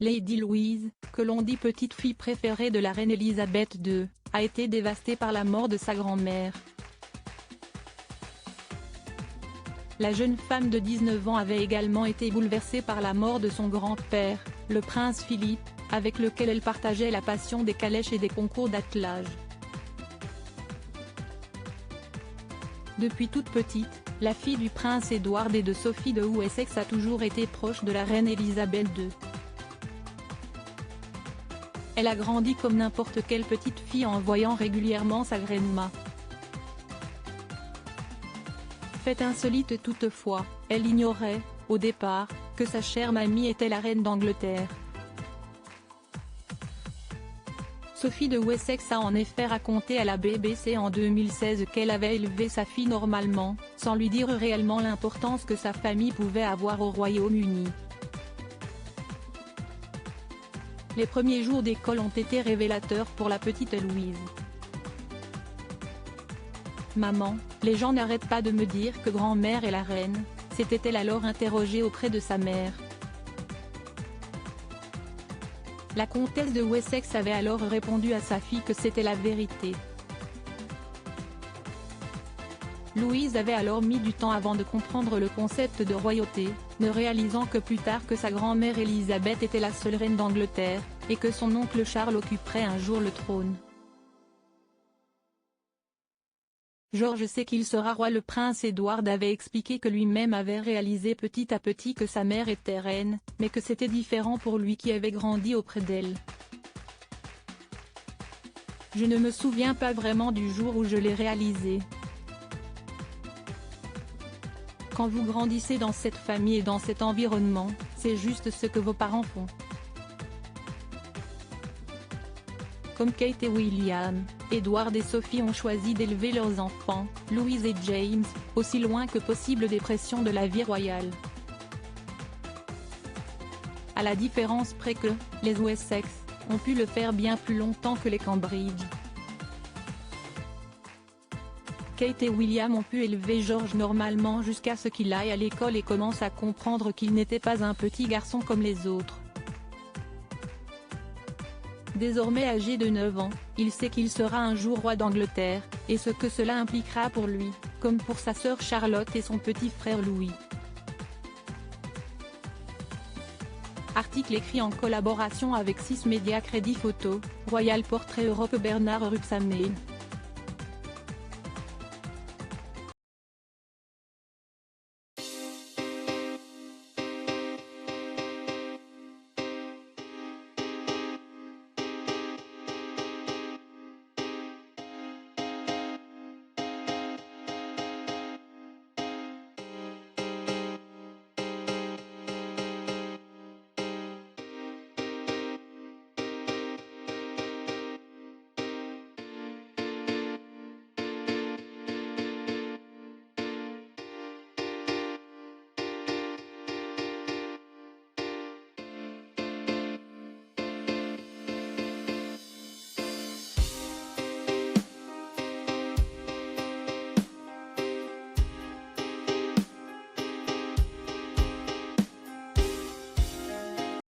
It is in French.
Lady Louise, que l'on dit petite fille préférée de la reine Elisabeth II, a été dévastée par la mort de sa grand-mère. La jeune femme de 19 ans avait également été bouleversée par la mort de son grand-père, le prince Philippe, avec lequel elle partageait la passion des calèches et des concours d'attelage. Depuis toute petite, la fille du prince Édouard et de Sophie de Wessex a toujours été proche de la reine Elisabeth II. Elle a grandi comme n'importe quelle petite fille en voyant régulièrement sa grand'ma. Fait insolite toutefois, elle ignorait, au départ, que sa chère mamie était la reine d'Angleterre. Sophie de Wessex a en effet raconté à la BBC en 2016 qu'elle avait élevé sa fille normalement, sans lui dire réellement l'importance que sa famille pouvait avoir au Royaume-Uni. Les premiers jours d'école ont été révélateurs pour la petite Louise. « Maman, les gens n'arrêtent pas de me dire que grand-mère est la reine », s'était-elle alors interrogée auprès de sa mère. La comtesse de Wessex avait alors répondu à sa fille que c'était la vérité. Louise avait alors mis du temps avant de comprendre le concept de royauté, ne réalisant que plus tard que sa grand-mère Elisabeth était la seule reine d'Angleterre, et que son oncle Charles occuperait un jour le trône. George sait qu'il sera roi. Le prince Édouard avait expliqué que lui-même avait réalisé petit à petit que sa mère était reine, mais que c'était différent pour lui qui avait grandi auprès d'elle. « Je ne me souviens pas vraiment du jour où je l'ai réalisé. Quand vous grandissez dans cette famille et dans cet environnement, c'est juste ce que vos parents font. » Comme Kate et William, Edward et Sophie ont choisi d'élever leurs enfants, Louise et James, aussi loin que possible des pressions de la vie royale. À la différence près que, les Wessex, ont pu le faire bien plus longtemps que les Cambridge. Kate et William ont pu élever George normalement jusqu'à ce qu'il aille à l'école et commence à comprendre qu'il n'était pas un petit garçon comme les autres. Désormais âgé de 9 ans, il sait qu'il sera un jour roi d'Angleterre, et ce que cela impliquera pour lui, comme pour sa sœur Charlotte et son petit frère Louis. Article écrit en collaboration avec 6 médias Crédit Photo, Royal Portrait Europe. Bernard Ruxamen.